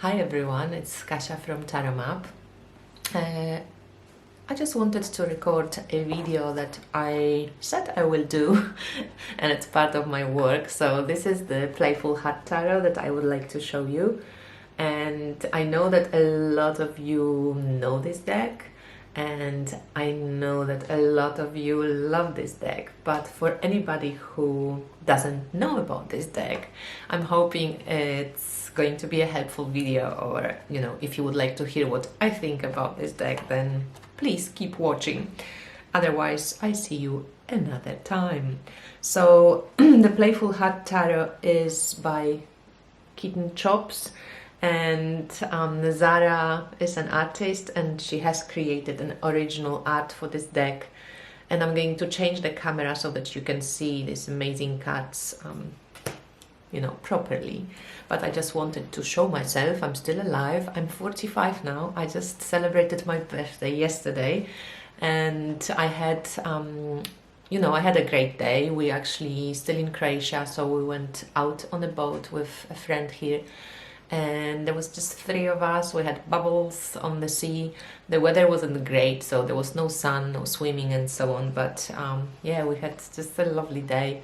Hi everyone, it's Kasia from Tarot Map. I just wanted to record a video that I said I will do and it's part of my work. So this is the Playful Heart Tarot that I would like to show you. And I know that a lot of you know this deck, and I know that a lot of you love this deck, but for anybody who doesn't know about this deck, I'm hoping it's going to be a helpful video, or if you would like to hear what I think about this deck, then please keep watching. Otherwise, I see you another time. So the Playful Heart Tarot is by Kitten, and Zaara is an artist, and she has created an original art for this deck. And I'm going to change the camera so that you can see these amazing cards, properly. But I just wanted to show myself. I'm still alive. I'm 45 now. I just celebrated my birthday yesterday, and I had I had a great day. We actually still in Croatia, so we went out on a boat with a friend here, and there was just 3 of us. We had bubbles on the sea. The weather wasn't great, so there was no sun, no swimming and so on, but yeah, we had just a lovely day.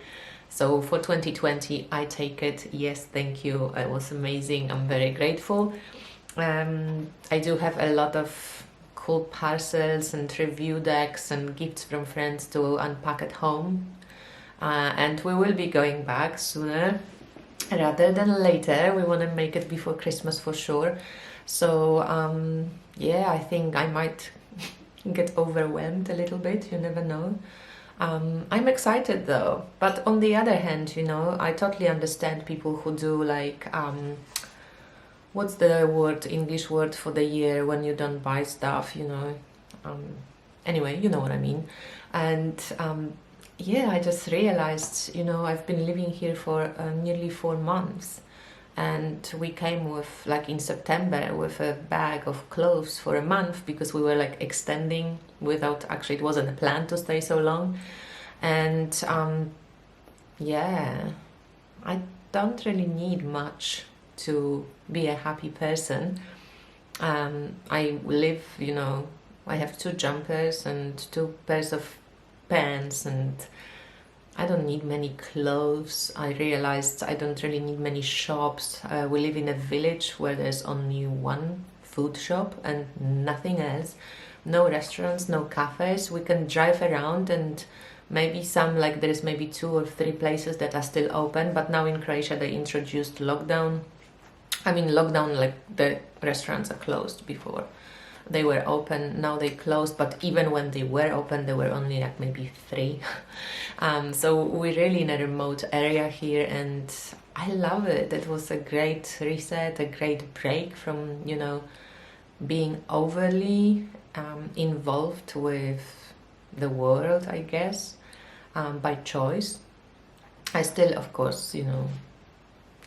So for 2020, I take it, yes, thank you, it was amazing, I'm very grateful. I do have a lot of cool parcels and review decks and gifts from friends to unpack at home, and we will be going back sooner rather than later. We want to make it before Christmas for sure. So yeah, I think I might get overwhelmed a little bit, you never know. I'm excited though, but on the other hand, I totally understand people who do like what's the English word for the year when you don't buy stuff, anyway, you know what I mean. And yeah, I just realized, I've been living here for nearly 4 months, and we came with, like, in September with a bag of clothes for a month because we were like extending without, actually it wasn't a plan to stay so long. And yeah, I don't really need much to be a happy person. I live, I have 2 jumpers and 2 pairs of pants, and I don't need many clothes. I realized I don't really need many shops. We live in a village where there's only 1 food shop and nothing else. No restaurants, no cafes. We can drive around, and maybe there's maybe 2 or 3 places that are still open, but now in Croatia they introduced lockdown. Lockdown, like the restaurants are closed. Before they were open, now they closed, but even when they were open, there were only like maybe 3. So we're really in a remote area here, and I love it. It was a great reset, a great break from, being overly involved with the world, I guess, by choice. I still, of course,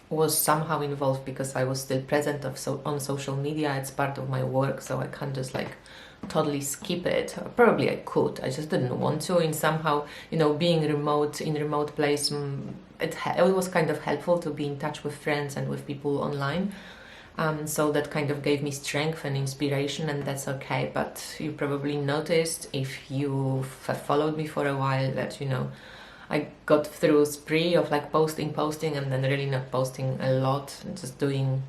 was somehow involved because I was still present on social media. It's part of my work, so I can't just like totally skip it. Probably I could, I just didn't want to. In somehow, being in remote place, it was kind of helpful to be in touch with friends and with people online. So that kind of gave me strength and inspiration, and that's okay. But you probably noticed, if you have followed me for a while, that I got through a spree of like posting, and then really not posting a lot, just doing,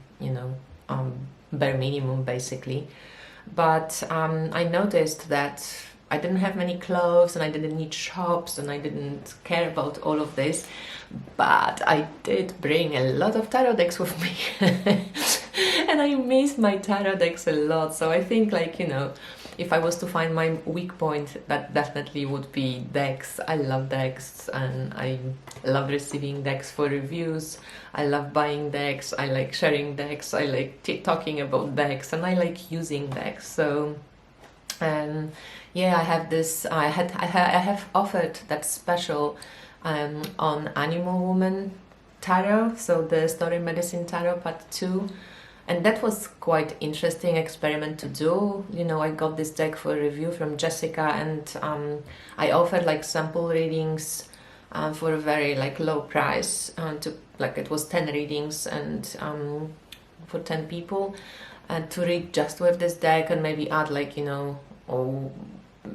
bare minimum basically. But I noticed that I didn't have many clothes, and I didn't need shops, and I didn't care about all of this. But I did bring a lot of tarot decks with me. And I miss my tarot decks a lot. So I think, like, if I was to find my weak point, that definitely would be decks. I love decks, and I love receiving decks for reviews. I love buying decks. I like sharing decks. I like talking about decks, and I like using decks. So yeah, I have this. I have offered that special on Animal Woman Tarot, so the Story Medicine Tarot Part 2. And that was quite interesting experiment to do. I got this deck for review from Jessica, and I offered like sample readings for a very like low price. It was 10 readings, and for 10 people to read just with this deck, and maybe add like, a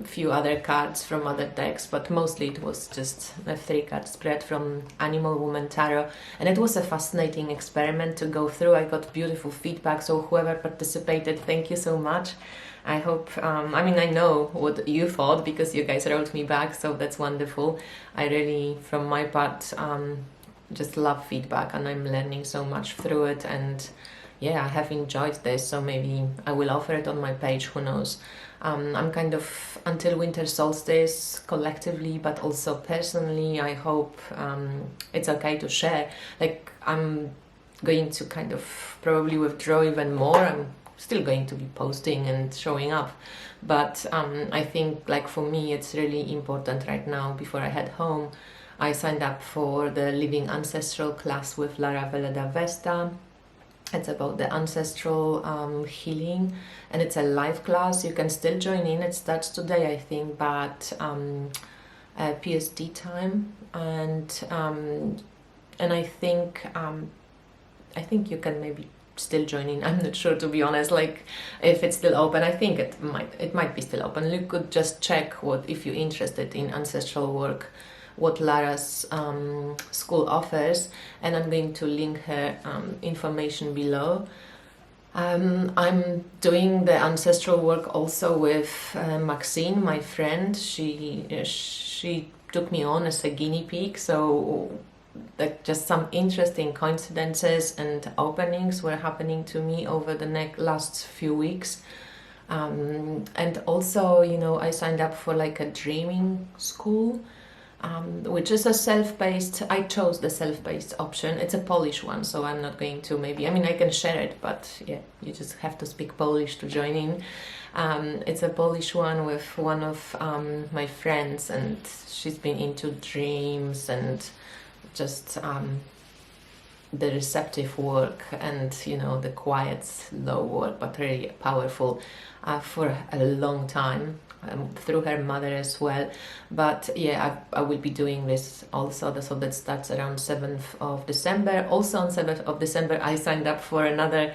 few other cards from other decks, but mostly it was just a 3-card spread from Animal Woman Tarot, and it was a fascinating experiment to go through. I got beautiful feedback, so whoever participated, thank you so much. I hope, I know what you thought because you guys wrote me back, so that's wonderful. I really, from my part, just love feedback, and I'm learning so much through it, and yeah, I have enjoyed this, so maybe I will offer it on my page, who knows. I'm kind of until winter solstice collectively, but also personally, I hope it's okay to share. Like, I'm going to kind of probably withdraw even more. I'm still going to be posting and showing up, but I think, like, for me it's really important right now. Before I head home, I signed up for the Living Ancestral class with Lara Veleda Vesta. It's about the ancestral healing, and it's a live class. You can still join in. It starts today, I think, but PST time, and I think you can maybe still join in. I'm not sure, to be honest, like if it's still open. I think it might be still open. You could just check if you're interested in ancestral work, what Lara's school offers, and I'm going to link her information below. I'm doing the ancestral work also with Maxine, my friend. She took me on as a guinea pig, so that just some interesting coincidences and openings were happening to me over the last few weeks. And also, I signed up for like a dreaming school, which is a self-paced. I chose the self-paced option. It's a Polish one, so I'm not going to I can share it, but yeah, you just have to speak Polish to join in. It's a Polish one with one of my friends, and she's been into dreams and just the receptive work and the quiet, slow work, but really powerful for a long time. Through her mother as well. But yeah, I will be doing this also, so that starts around 7th of December. Also on 7th of December I signed up for another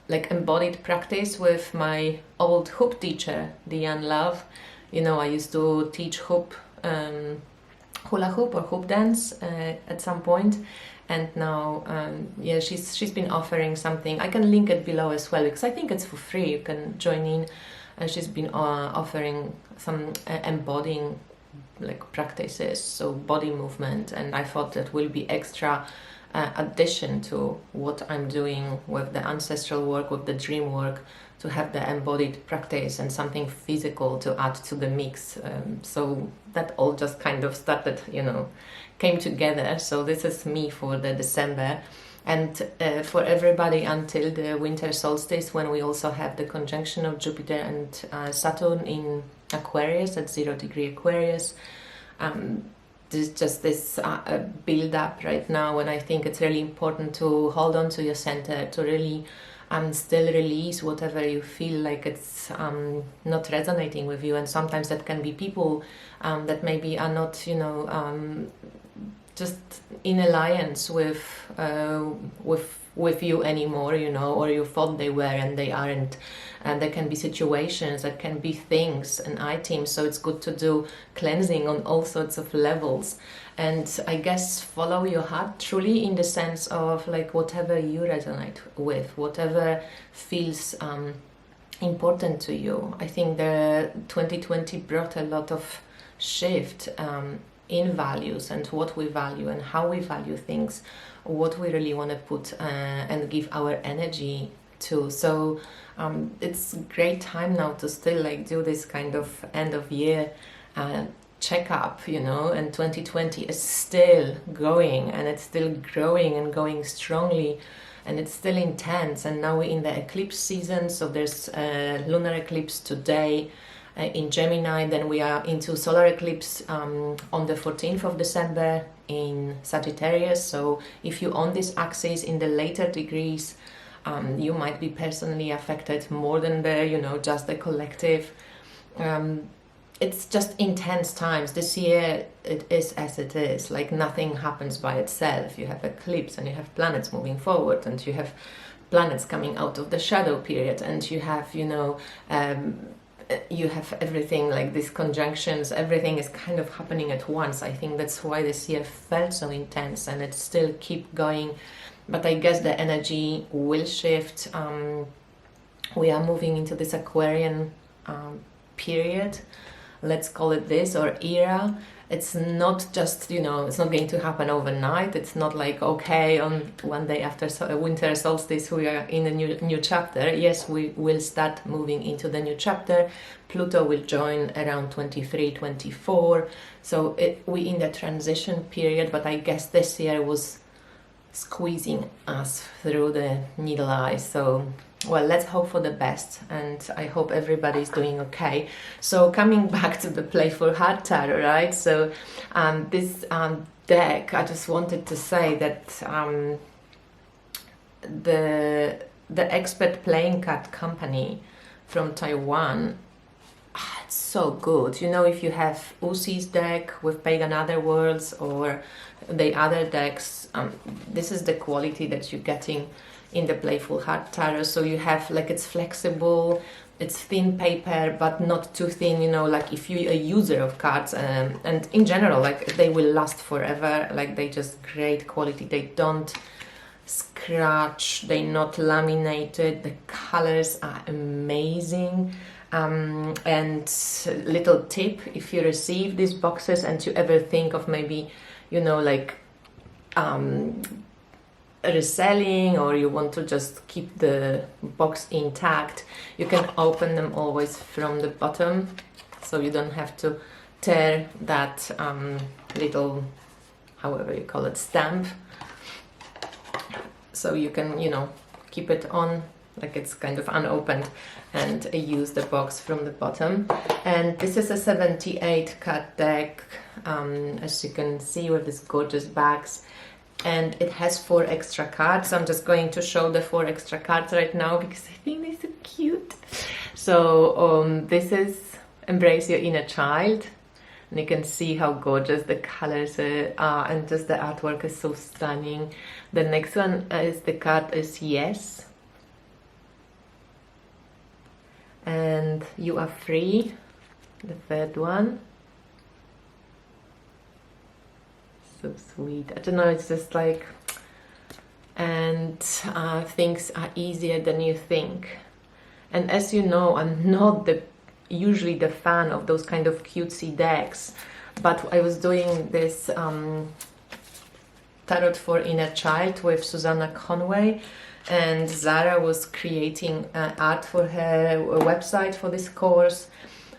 like embodied practice with my old hoop teacher, Diane Love. I used to teach hula hoop or hoop dance at some point, and now she's been offering something. I can link it below as well, because I think it's for free. You can join in. And she's been offering some embodying like practices, so body movement, and I thought that will be extra addition to what I'm doing with the ancestral work, with the dream work, to have the embodied practice and something physical to add to the mix. So that all just kind of started, came together. So this is me for the December. And for everybody until the winter solstice, when we also have the conjunction of Jupiter and Saturn in Aquarius at 0 degree Aquarius. There's just this build up right now, and I think it's really important to hold on to your center, to really still release whatever you feel like it's not resonating with you. And sometimes that can be people that maybe are not, just in alliance with you anymore, or you thought they were and they aren't. And there can be situations, there can be things and items, so it's good to do cleansing on all sorts of levels. And I guess follow your heart truly, in the sense of like whatever you resonate with, whatever feels important to you. I think the 2020 brought a lot of shift in values and what we value and how we value things, what we really want to put and give our energy to. So it's a great time now to still like do this kind of end of year check up, and 2020 is still going, and it's still growing and going strongly, and it's still intense. And now we're in the eclipse season, so there's a lunar eclipse today in Gemini, then we are into solar eclipse on the 14th of December in Sagittarius. So if you're on this axis in the later degrees, you might be personally affected more than just the collective. it's just intense times. This year it is as it is, like nothing happens by itself. You have eclipse and you have planets moving forward, and you have planets coming out of the shadow period, and you have, you know, you have everything like these conjunctions. Everything is kind of happening at once. I think that's why this year felt so intense, and it still keep going. But I guess the energy will shift. We are moving into this Aquarian period, let's call it this, or era. It's not just, you know, it's not going to happen overnight. It's not like, okay, on one day after winter solstice we are in a new chapter. Yes, we will start moving into the new chapter. Pluto will join around 23, 24. So we in the transition period, but I guess this year was squeezing us through the needle eye. So, well, let's hope for the best, and I hope everybody's doing okay. So coming back to the Playful Heart Tarot, right? So this deck, I just wanted to say that the Expert Playing Card Company from Taiwan, it's so good. You know, if you have Usi's deck with Pagan Otherworlds or the other decks, this is the quality that you're getting in the Playful Heart Tarot. So you have, like, it's flexible, it's thin paper, but not too thin, you know, like if you're a user of cards, and in general, like, they will last forever. Like, they just great quality. They don't scratch, they're not laminated, the colors are amazing. And little tip, if you receive these boxes and you ever think of maybe, you know, like reselling, or you want to just keep the box intact, you can open them always from the bottom, so you don't have to tear that little, however you call it, stamp. So you can, you know, keep it on like it's kind of unopened and use the box from the bottom. And this is a 78 card deck, as you can see, with these gorgeous bags, and it has 4 extra cards. I'm just going to show the 4 extra cards right now because I think they're so cute. So this is Embrace Your Inner Child, and you can see how gorgeous the colors are, and just the artwork is so stunning. The next one is, the card is Yes, and You Are Free, the third one. So sweet. I don't know, it's just like, and things are easier than you think. And as you know, I'm not usually the fan of those kind of cutesy decks, but I was doing this Tarot for Inner Child with Susanna Conway, and Zaara was creating art for her website for this course,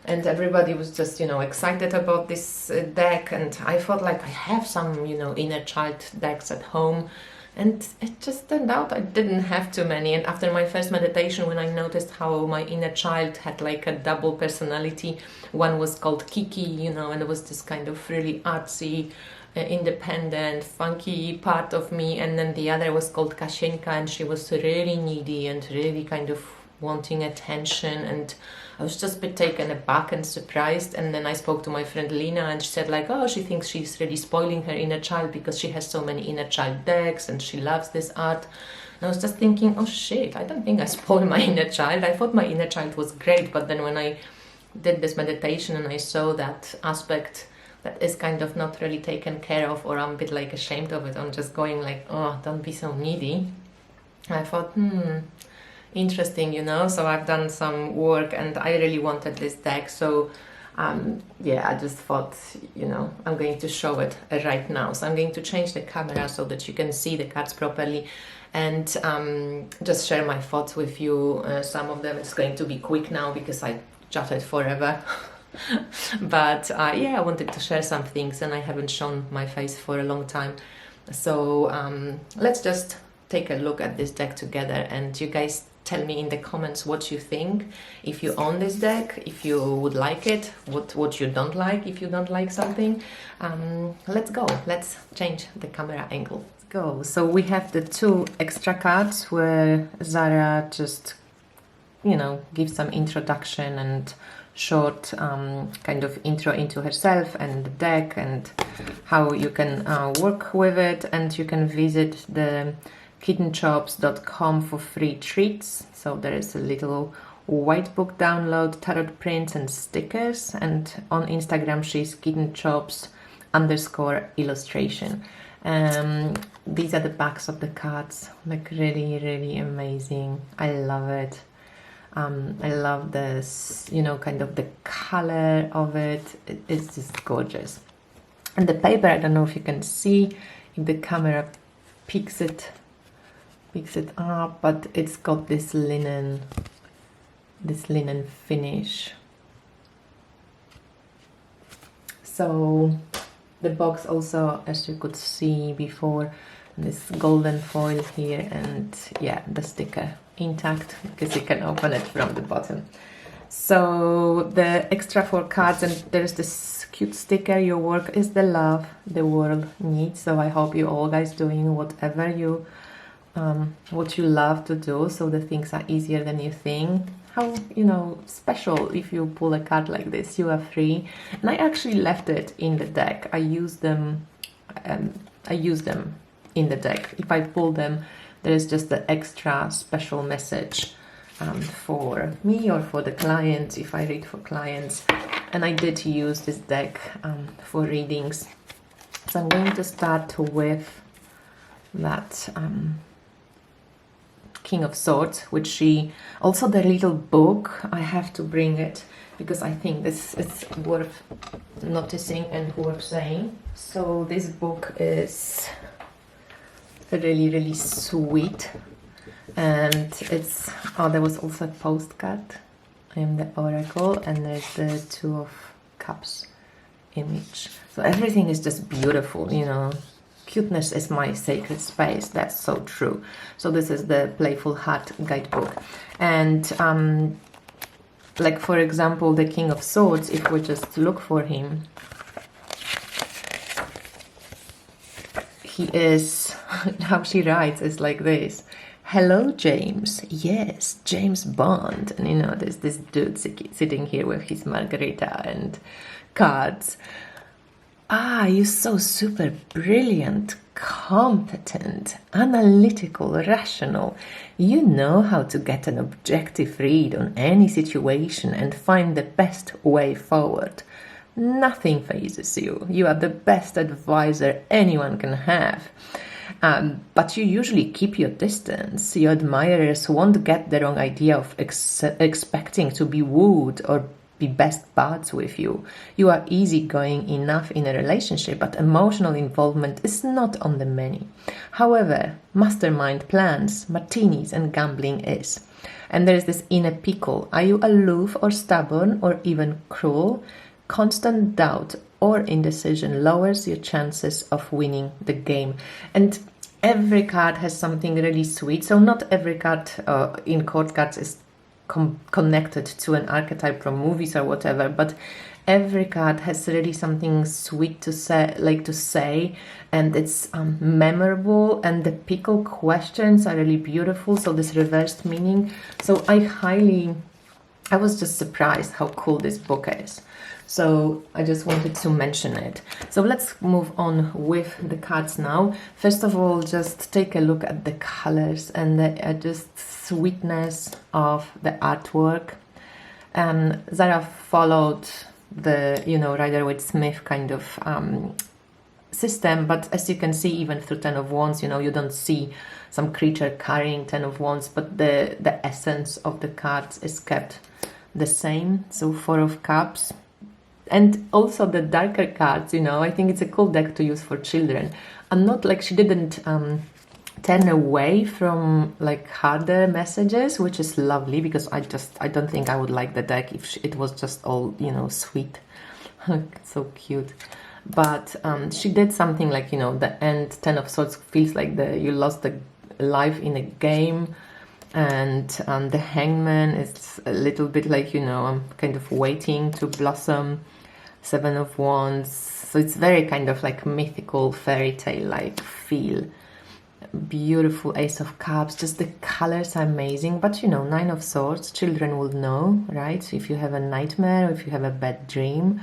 and everybody was just, you know, excited about this deck, and I felt like I have some, you know, inner child decks at home, and it just turned out I didn't have too many. And after my first meditation, when I noticed how my inner child had like a double personality, one was called Kiki, you know, and it was this kind of really artsy, independent, funky part of me, and then the other was called Kashenka, and she was really needy and really kind of wanting attention, and I was just a bit taken aback and surprised. And then I spoke to my friend Lina, and she said like, oh, she thinks she's really spoiling her inner child because she has so many inner child decks and she loves this art. And I was just thinking, oh shit, I don't think I spoiled my inner child. I thought my inner child was great, but then when I did this meditation and I saw that aspect that is kind of not really taken care of, or I'm a bit like ashamed of it, I'm just going like, oh, don't be so needy. I thought, interesting, you know. So I've done some work and I really wanted this deck, so yeah, I just thought, you know, I'm going to show it right now. So I'm going to change the camera so that you can see the cards properly, and just share my thoughts with you. Some of them it's going to be quick now because I chatted forever. But yeah, I wanted to share some things, and I haven't shown my face for a long time. So let's just take a look at this deck together, and you guys tell me in the comments what you think, if you own this deck, if you would like it, what you don't like, if you don't like something. Let's go, let's change the camera angle. Let's go. So we have the 2 extra cards where Zaara just, you know, gives some introduction and short kind of intro into herself and the deck and how you can work with it. And you can visit the kittenchops.com for free treats. So there is a little white book download, tarot prints and stickers, and on Instagram she's kittenchops_illustration. These are the backs of the cards, like really amazing. I love it. I love this, you know, kind of the color of it. It's just gorgeous. And the paper, I don't know if you can see, if the camera picks it up, but it's got this linen finish. So the box also, as you could see before, this golden foil here, and yeah, the sticker intact because you can open it from the bottom. So the extra 4 cards, and there's this cute sticker, your work is the love the world needs. So I hope you all guys doing whatever you what you love to do, so the things are easier than you think. How, you know, special if you pull a card like this, you are free. And I actually left it in the deck. I use them in the deck. If I pull them, there is just the extra special message for me or for the client if I read for clients. And I did use this deck for readings. So I'm going to start with that King of Swords, which she also, the little book, I have to bring it because I think this is worth noticing and worth saying. So this book is really sweet, and it's, oh, there was also a postcard. I am the Oracle, and there's the 2 of Cups image. So everything is just beautiful, you know. Cuteness is my sacred space. That's so true. So this is the Playful Heart guidebook. And like, for example, the King of Swords, if we just look for him, he is, how she writes is like this: hello, James. Yes, James Bond. And you know, there's this dude sitting here with his margarita and cards. Ah, you're so super brilliant, competent, analytical, rational. You know how to get an objective read on any situation and find the best way forward. Nothing phases you. You are the best advisor anyone can have. But you usually keep your distance. Your admirers won't get the wrong idea of expecting to be wooed or be best buds with you. You are easygoing enough in a relationship, but emotional involvement is not on the menu. However, mastermind plans, martinis and gambling is. And there is this inner pickle. Are you aloof or stubborn or even cruel? Constant doubt or indecision lowers your chances of winning the game. And every card has something really sweet. So not every card in court cards is connected to an archetype from movies or whatever, but every card has really something sweet to say, and it's memorable, and the pickle questions are really beautiful. So this reversed meaning. So I was just surprised how cool this book is. So I just wanted to mention it. So let's move on with the cards now. First of all, just take a look at the colors and the just sweetness of the artwork. Zaara followed the, you know, Rider-Waite-Smith kind of system, but as you can see, even through 10 of Wands, you know, you don't see some creature carrying 10 of Wands, but the essence of the cards is kept the same. So 4 of Cups. And also the darker cards, you know, I think it's a cool deck to use for children. I'm not like, she didn't turn away from like harder messages, which is lovely, because I don't think I would like the deck if it was just all, you know, sweet. So cute. But she did something like, you know, the end 10 of Swords feels like you lost the life in a game. And the Hangman is a little bit like, you know, I'm kind of waiting to blossom. 7 of Wands, so it's very kind of like mythical fairy tale like feel. beautiful Ace of Cups. Just the colors are amazing. But you know, Nine of Swords, children will know, right? If you have a nightmare, if you have a bad dream.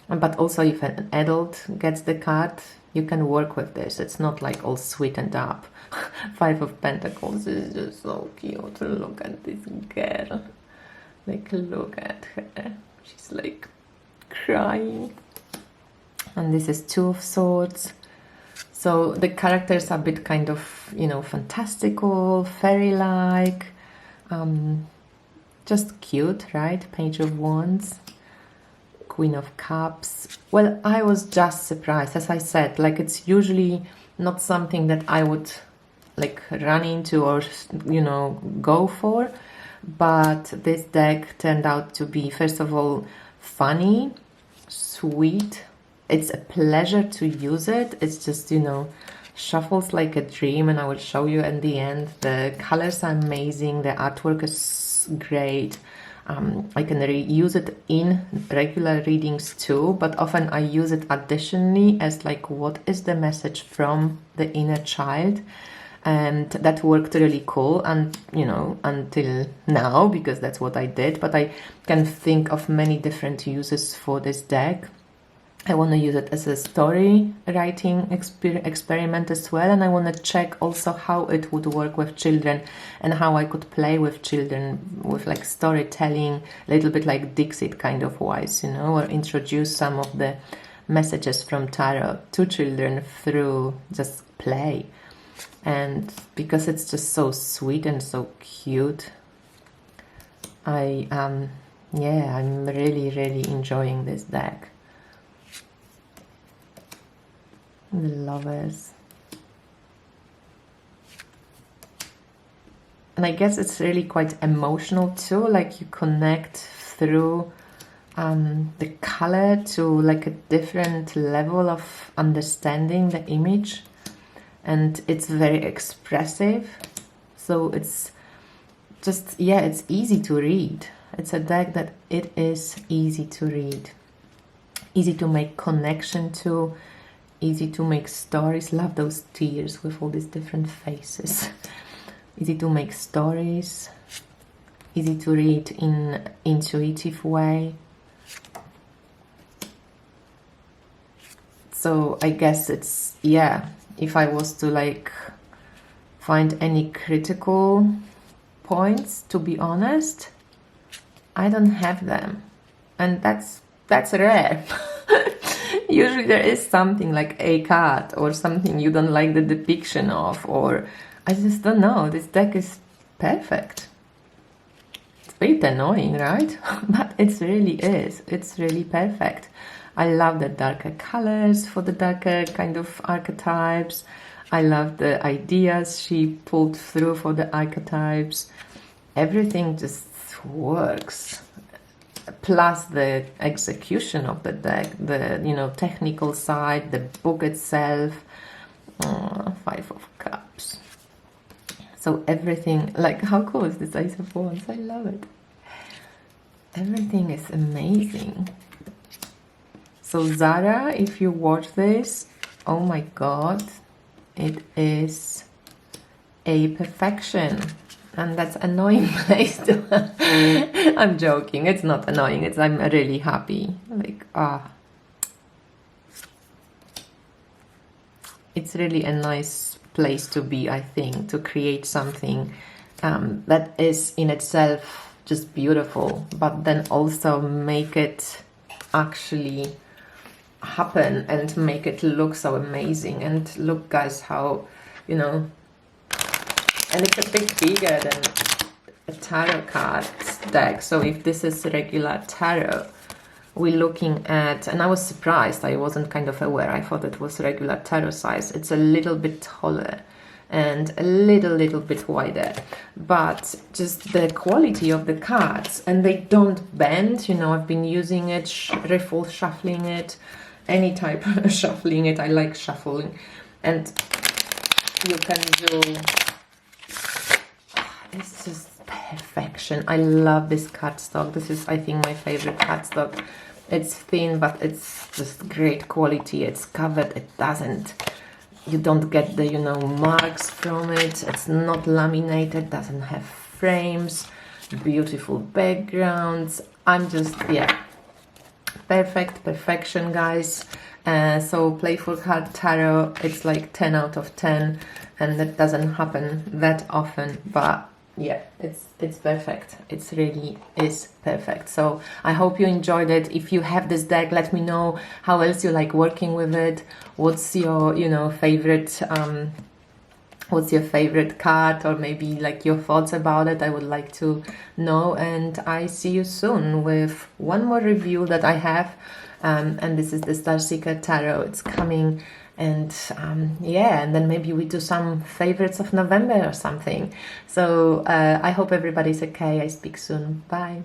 But also if an adult gets the card, you can work with this. It's not like all sweetened up. Five of Pentacles is just so cute. Look at this girl. Like, look at her. She's like crying. And this is Two of Swords. So the characters are a bit kind of, you know, fantastical, fairy-like. Just cute, right? Page of Wands. Queen of Cups. Well, I was just surprised. As I said, like, it's usually not something that I would like run into or, you know, go for. But this deck turned out to be, first of all, funny, sweet. It's a pleasure to use it. It's just, you know, shuffles like a dream, and I will show you at the end. The colors are amazing. The artwork is great. I can use it in regular readings too, but often I use it additionally as like, what is the message from the inner child? And that worked really cool, and you know, until now, because that's what I did. But I can think of many different uses for this deck. I want to use it as a story writing experiment as well, and I want to check also how it would work with children and how I could play with children with like storytelling, a little bit like Dixit kind of wise, you know, or introduce some of the messages from tarot to children through just play. And because it's just so sweet and so cute, I'm really enjoying this deck. The Lovers. And I guess it's really quite emotional too, like you connect through the color to like a different level of understanding the image, and it's very expressive, so it's just, yeah, it's easy to read. It's a deck that it is easy to read, easy to make connection to, easy to make stories. Love those tears with all these different faces. Easy to make stories, easy to read in intuitive way. So I guess it's, yeah, if I was to like find any critical points, to be honest, I don't have them, and that's rare. Usually there is something like a card or something you don't like the depiction of, or I just don't know. This deck is perfect. It's a bit annoying, right? But it really is. It's really perfect. I love the darker colors for the darker kind of archetypes. I love the ideas she pulled through for the archetypes. Everything just works. Plus the execution of the deck, the, you know, technical side, the book itself. Five of Cups. So everything, like, how cool is this Ace of Wands? I love it. Everything is amazing. So Zaara, if you watch this, oh my god, it is a perfection. And that's annoying place to I'm joking, it's not annoying, it's I'm really happy. Like, it's really a nice place to be, I think, to create something that is in itself just beautiful, but then also make it actually happen and make it look so amazing. And look, guys, how, you know, and it's a bit bigger than a tarot card deck. So if this is regular tarot, we're looking at, and I was surprised, I wasn't kind of aware, I thought it was regular tarot size. It's a little bit taller and a little bit wider, but just the quality of the cards, and they don't bend, you know. I've been using it, shuffling it, any type of shuffling it. I like shuffling, and you can do, it's just perfection. I love this cardstock. This is, I think, my favorite cardstock. It's thin, but it's just great quality. It's covered. It doesn't you don't get the, you know, marks from it. It's not laminated, doesn't have frames, beautiful backgrounds. I'm just, yeah, perfection, guys. So Playful Heart Tarot, it's like 10 out of 10, and that doesn't happen that often, but yeah, it's perfect. It's really is perfect. So I hope you enjoyed it. If you have this deck, let me know how else you like working with it. What's your, you know, favorite what's your favorite card, or maybe like your thoughts about it. I would like to know, and I see you soon with one more review that I have, and this is the Starseeker Tarot. It's coming, and yeah, and then maybe we do some favorites of November or something. So I hope everybody's okay. I speak soon. Bye.